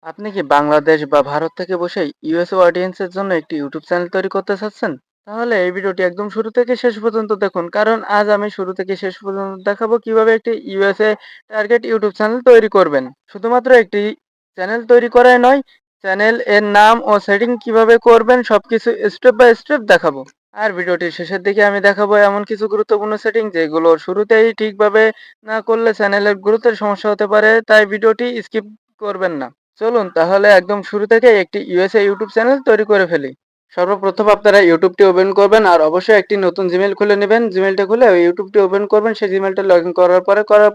আপনি কি বাংলাদেশ বা ভারত থেকে বসে ইউএস অডিয়েন্সের জন্য একটি ইউটিউব চ্যানেল তৈরি করতে চাচ্ছেন? তাহলে এই ভিডিওটি একদম শুরু থেকে শেষ পর্যন্ত দেখুন। কারণ আজ আমি শুরু থেকে শেষ পর্যন্ত দেখাবো কিভাবে একটি ইউএসএ টার্গেট ইউটিউব চ্যানেল তৈরি করবেন। শুধুমাত্র একটি চ্যানেল তৈরি করাই নয়, চ্যানেল এর নাম ও সেটিং কিভাবে করবেন সবকিছু স্টেপ বাই স্টেপ দেখাবো। আর ভিডিওটির শেষের দিকে আমি দেখাবো এমন কিছু গুরুত্বপূর্ণ সেটিং যেগুলো শুরুতেই ঠিকভাবে না করলে চ্যানেলের গুরুত্বের সমস্যা হতে পারে, তাই ভিডিওটি স্কিপ করবেন না। চলুন তাহলে একদম শুরু থেকে একটি ইউএসএ ইউটিউব চ্যানেল তৈরি করে ফেলি। সর্বপ্রথম আপনারা ইউটিউবটি ওপেন করবেন আর অবশ্যই একটি নতুন জিমেইল খুলে নেবেন। জিমেইলটা খুলে ওই ইউটিউবটি ওপেন করবেন। সেই জিমেইলটা লগইন করার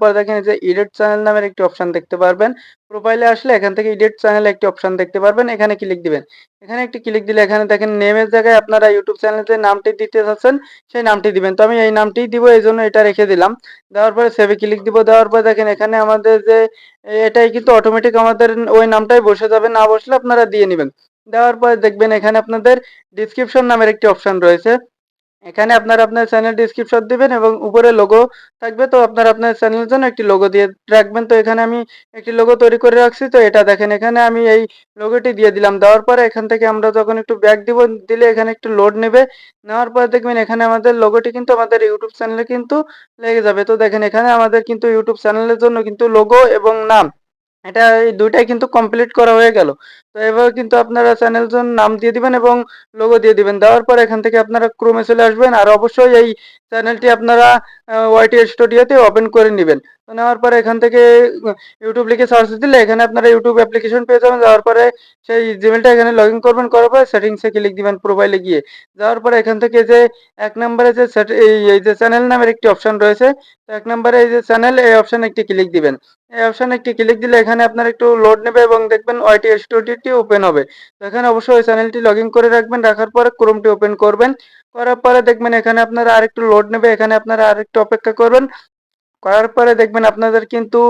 পরে দেখেন এই যে এডিট চ্যানেল নামের একটি অপশন দেখতে পারবেন। প্রোফাইলে আসলে এখান থেকে এডিট চ্যানেল একটি অপশন দেখতে পারবেন। এখানে ক্লিক দিবেন। এখানে একটি ক্লিক দিলে এখানে দেখেন নেমের জায়গায় আপনারা ইউটিউব চ্যানেলের যে নামটি দিতে চাচ্ছেন সেই নামটি দিবেন। তো আমি এই নামটিই দিব, এইজন্য এটা রেখে দিলাম। দেওয়ার পরে সেভে ক্লিক দিব। দেওয়ার পরে দেখেন এখানে আমাদের যে এটাই কিন্তু অটোমেটিক আমাদের ওই নামটাই বসে যাবে, না বসলে আপনারা দিয়ে নিবেন। দেওয়ার পরে দেখবেন এখানে আপনাদের ডেসক্রিপশন নামের একটি অপশন রয়েছে। এখানে আপনারা আপনার চ্যানেল ডেসক্রিপশন দিবেন এবং উপরে লোগো থাকবে। তো আপনারা আপনার চ্যানেলের জন্য একটি লোগো দিয়ে রাখবেন। তো এখানে আমি একটি লোগো তৈরি করে রাখছি। তো এটা দেখেন এখানে আমি এই লোগোটি দিয়ে দিলাম। দেওয়ার পরে এখান থেকে আমরা যখন একটু ব্যাক দিব, দিলে এখানে একটু লোড নেবে। নেওয়ার পরে দেখবেন এখানে আমাদের লোগোটি কিন্তু আমাদের ইউটিউব চ্যানেলে কিন্তু লেগে যাবে। তো দেখেন এখানে আমাদের কিন্তু ইউটিউব চ্যানেলের জন্য কিন্তু লোগো এবং নাম, এটা এই ২ টাই কিন্তু কমপ্লিট করা হয়ে গেল। তো এভাবে কিন্তু আপনারা চ্যানেল জন নাম দিয়ে দিবেন এবং লোগো দিয়ে দিবেন। দেওয়ার পরে এখান থেকে আপনারা ক্রোমে চলে আসবেন। আর অবশ্যই এই চ্যানেলটি আপনারা ওয়াইটি স্টুডিওতে ওপেন করে নিবেন। তো নেওয়ার পরে এখান থেকে উ ইউটিউব লিখে সার্চ দিলে এখানে আপনারা ইউটিউব অ্যাপ্লিকেশন পেয়ে যাবেন। যাওয়ার পরে সেই জিমেইলটা এখানে লগইন করবেন। করার পরে সেটিংস এ ক্লিক দিবেন প্রোফাইলে গিয়ে। যাওয়ার পরে এখান থেকে যে ১ নম্বরে যে এই যে চ্যানেল নামের একটি অপশন রয়েছে। তো ১ নম্বরে এই যে চ্যানেল, এই অপশনে একটি ক্লিক দিবেন। এই অপশনে একটি ক্লিক দিলে এখানে আপনার একটু লোড নেবে এবং দেখবেন ওয়াইটি স্টুডিওটি ওপেন হবে। তো এখানে অবশ্যই ওই চ্যানেলটি লগইন করে রাখবেন। রাখার পরে ক্রোমটি ওপেন করবেন। করার পরে দেখবেন এখানে আপনারা আরেকটু লোড নেবে। এখানে আপনারা আরেকটু অপেক্ষা করবেন। করার পরে দেখবেন আপনাদের কিন্তু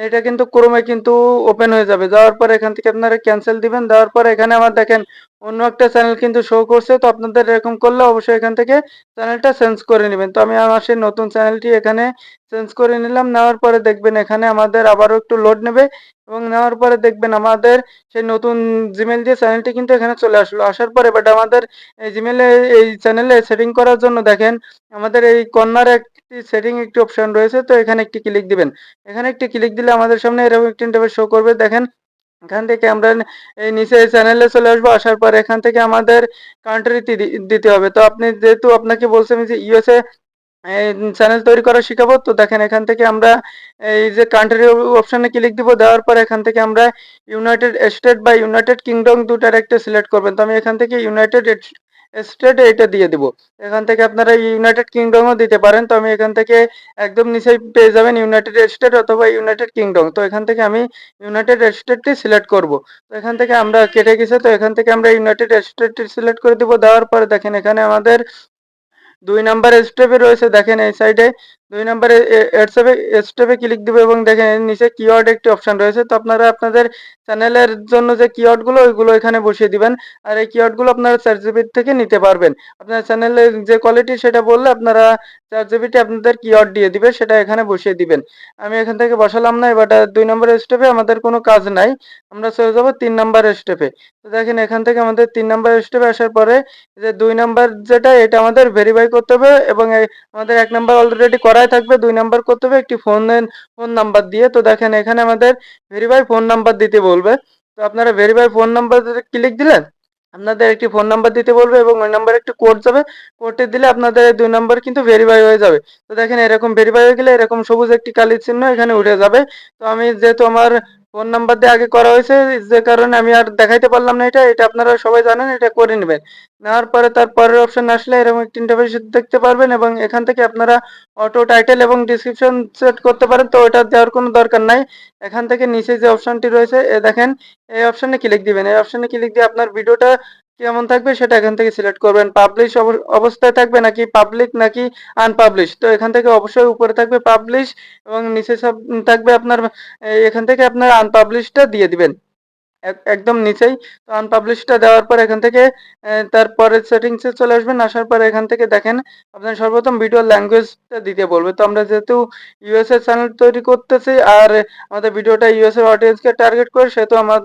এটা কিন্তু ক্রোমে কিন্তু ওপেন হয়ে যাবে। যাওয়ার পরে এখান থেকে আপনারা ক্যানসেল দিবেন। দেওয়ার পরে এখানে আমার দেখেন অন্য একটা চ্যানেল কিন্তু শো করছে। তো আপনাদের এরকম করলে অবশ্যই এখান থেকে চ্যানেলটা চেঞ্জ করে নিবেন। তো আমি আমার সেই নতুন চ্যানেলটি এখানে চেঞ্জ করে নিলাম। নেওয়ার পরে দেখবেন এখানে আমাদের আবারও একটু লোড নেবে এবং নেওয়ার পরে দেখবেন আমাদের সেই নতুন জিমেইল দিয়ে চ্যানেলটি কিন্তু এখানে চলে আসলো। আসার পরে বাট আমাদের এই জিমেইলে এই চ্যানেলে সেটিং করার জন্য দেখেন আমাদের এই কর্নারে একটি সেটিং একটি অপশন রয়েছে। তো এখানে একটি ক্লিক দিবেন। এখানে একটি ক্লিক দিলে আমাদের সামনে এরকম একটি ইন্টারফেস শো করবে। দেখেন এখান থেকে আমরা এই নিচে এই চ্যানেলে চলে আসবো। আসার পর এখান থেকে আমাদের কান্ট্রি দিতে হবে। তো আপনি যেহেতু আপনাকে বলছি আমি যে ইউএসএ এই চ্যানেল তৈরি করা শিখাবো। তো দেখেন এখান থেকে আমরা এই যে কান্ট্রি অপশনে ক্লিক দিব। দেওয়ার পর এখান থেকে আমরা ইউনাইটেড স্টেট বা ইউনাইটেড কিংডম দুটার একটা সিলেক্ট করবেন। তো আমি এখান থেকে ইউনাইটেড স্টেট এইটা দিয়ে দিব। এখান থেকে আপনারা ইউনাইটেড কিংডমও দিতে পারেন। তো আমি এখান থেকে একদম নিচেই পেয়ে যাবেন ইউনাইটেড স্টেট অথবা ইউনাইটেড কিংডম। তো এখান থেকে আমি ইউনাইটেড স্টেটটি সিলেক্ট করব। তো এখান থেকে আমরা কেটে গেছে। তো এখান থেকে আমরা ইউনাইটেড স্টেটটি সিলেক্ট করে দিব। দেওয়ার পরে দেখেন এখানে আমাদের ২ নাম্বার স্টেপে রয়েছে, দেখেন এই সাইডে ২ নাম্বারে স্টেপে ক্লিক দিবে এবং দেখেন এর নিচে কিওয়ার্ড একটি অপশন রয়েছে। তো আপনারা আপনাদের চ্যানেলের জন্য যে কিওয়ার্ড গুলো ওইগুলো এখানে বসিয়ে দিবেন। আর এই কিওয়ার্ড গুলো আপনারা ChatGPT থেকে নিতে পারবেন। আপনার চ্যানেলের যে কোয়ালিটি সেটা বললে আপনারা ChatGPT আপনাদের কিওয়ার্ড দিয়ে দিবে, সেটা এখানে বসিয়ে দিবেন। আমি এখান থেকে বসালাম না। এবার ২ নাম্বার স্টেপে আমাদের কোনো কাজ নাই। আমরা চলে যাব ৩ নাম্বার স্টেপে। তো দেখেন এখান থেকে আমাদের ৩ নাম্বার স্টেপে আসার পরে যে ২ নাম্বার যেটা এটা আমাদের ভেরিফাই করতে হবে এবং আমাদের ১ নাম্বার অলরেডি করাই থাকবে। ২ নাম্বার করতে হবে একটি ফোন নাম্বার দিয়ে। তো দেখেন এখানে আমাদের ভেরিফাই ফোন নাম্বার দিতে বলবে। তো আপনারা ভেরিফাই ফোন নাম্বার ক্লিক দিলেন। আপনাদের একটি ফোন নাম্বার দিতে বলবে এবং ওই নাম্বারে একটি কোড যাবে। কোডটি দিলে আপনাদের এই ২ নাম্বার কিন্তু ভেরিফাই হয়ে যাবে। তো দেখেন এরকম ভেরিফাই হয়ে গেলে এরকম সবুজ একটি কালির চিহ্ন এখানে উঠে যাবে। তো আমি যেহেতু আমার ফোন নাম্বার দিয়ে আগে করা হয়েছে, যে কারণে আমি আর দেখাইতে পারলাম না এটা। এটা আপনারা সবাই জানেন, এটা করে নিবেন। নেওয়ার পরে তার পরের অপশন আসলে এরকম একটি ইন্টারফেস দেখতে পারবেন এবং এখান থেকে আপনারা অটো টাইটেল এবং ডেসক্রিপশন সেট করতে পারেন। তো ওটা দেওয়ার কোনো দরকার নাই। এখান থেকে নিচে যে অপশনটি রয়েছে দেখেন এই অপশনে ক্লিক দিবেন। এই অপশনে ক্লিক দিয়ে আপনার ভিডিওটা কেমন থাকবে সেটা এখান থেকে সিলেক্ট করবেন। পাবলিশ অবস্থায় থাকবে নাকি পাবলিক নাকি আনপাবলিশ। তো এখান থেকে অবশ্যই উপরে থাকবে পাবলিশ এবং নিচে সব থাকবে আপনার এখান থেকে আপনার আনপাবলিশটা দিয়ে দিবেন। একদম নিচেই। তো আনপাবলিশড দেওয়ার পর এখান থেকে তারপরের সেটিংস এ চলে আসবেন। আসার পর এখান থেকে দেখেন আপনার সর্বপ্রথম ভিডিও ল্যাঙ্গুয়েজটা দিতে বলবে। তো আমরা যেহেতু ইউএসএ চ্যানেল তৈরি করতেছি আর আমাদের ভিডিওটা ইউএসএ অডিয়েন্সকে টার্গেট করে, সেহেতু আমরা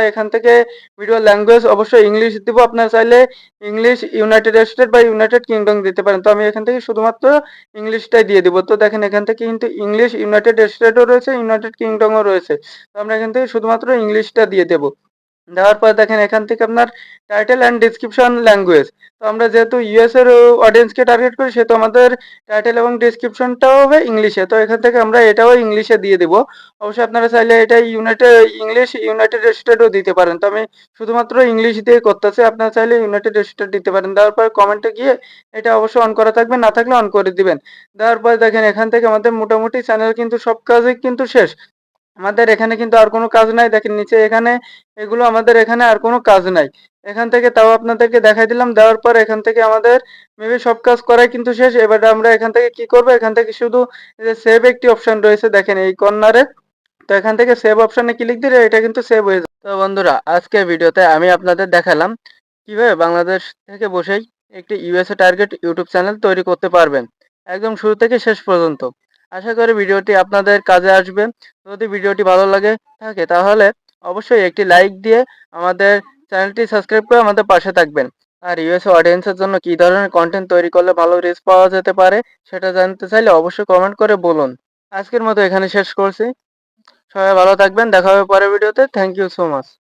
এখান থেকে ভিডিও ল্যাঙ্গুয়েজ অবশ্যই ইংলিশ দিব। আপনারা চাইলে ইংলিশ, ইউনাইটেড স্টেট বা ইউনাইটেড কিংডম দিতে পারেন। তো আমি এখান থেকে শুধুমাত্র ইংলিশটাই দিয়ে দিব। তো দেখেন এখান থেকে কিন্তু ইংলিশ, ইউনাইটেড স্টেটও রয়েছে, ইউনাইটেড কিংডমও রয়েছে। তো আমরা এখান থেকে শুধুমাত্র ইংলিশটা দিয়ে দেব। দেওয়ার পর দেখেন এখান থেকে আপনার টাইটেল অ্যান্ড ডেসক্রিপশন ল্যাঙ্গুয়েজ। তো আমরা যেহেতু ইউএস এর অডিয়েন্সকে টার্গেট করি, সেহেতু আমাদের টাইটেল এবং ডেসক্রিপশনটাও হবে ইংলিশে। তো এখান থেকে আমরা এটাও ইংলিশে দিয়ে দিব। অবশ্যই আপনারা চাইলে এটা ইংলিশ, ইউনাইটেড স্টেটও দিতে পারেন। তো আমি শুধুমাত্র ইংলিশ দিয়ে করতেছি। আপনারা চাইলে ইউনাইটেড স্টেট দিতে পারেন। দেওয়ার পর কমেন্টে গিয়ে এটা অবশ্যই অন করা থাকবে, না থাকলে অন করে দিবেন। দেওয়ার পর দেখেন এখান থেকে আমাদের মোটামুটি চ্যানেল কিন্তু সব কাজই কিন্তু শেষ। আমাদের এখানে কিন্তু আর কোনো কাজ নাই। দেখেন নিচে এখানে এগুলো আমাদের এখানে আর কোনো কাজ নাই। এখান থেকে তাও আপনাদেরকে দেখাই দিলাম। দেওয়ার পর এখান থেকে আমাদের মেবি সব কাজ করাই কিন্তু শেষ। এবার আমরা এখান থেকে কি করব? এখান থেকে শুধু এই যে সেভ একটি অপশন রয়েছে দেখেন এই কর্নারে। তো এখান থেকে সেভ অপশনে ক্লিক দিলে এটা কিন্তু সেভ হয়ে যাবে। তো বন্ধুরা, আজকের ভিডিওতে আমি আপনাদের দেখালাম কিভাবে বাংলাদেশ থেকে বসেই একটি ইউএসএ টার্গেট ইউটিউব চ্যানেল তৈরি করতে পারবেন, একদম শুরু থেকে শেষ পর্যন্ত। আশা করি ভিডিওটি আপনাদের কাজে আসবে। যদি ভিডিওটি ভালো লাগে থাকে তাহলে অবশ্যই একটি লাইক দিয়ে আমাদের চ্যানেলটি সাবস্ক্রাইব করে আমাদের পাশে থাকবেন। আর ইউএসএ অডিয়েন্সের জন্য কি ধরনের কন্টেন্ট তৈরি করলে ভালো রিচ পাওয়া যেতে পারে সেটা জানতে চাইলে অবশ্যই কমেন্ট করে বলুন। আজকের মতো এখানে শেষ করছি। সবাই ভালো থাকবেন। দেখা হবে পরের ভিডিওতে। Thank you so much.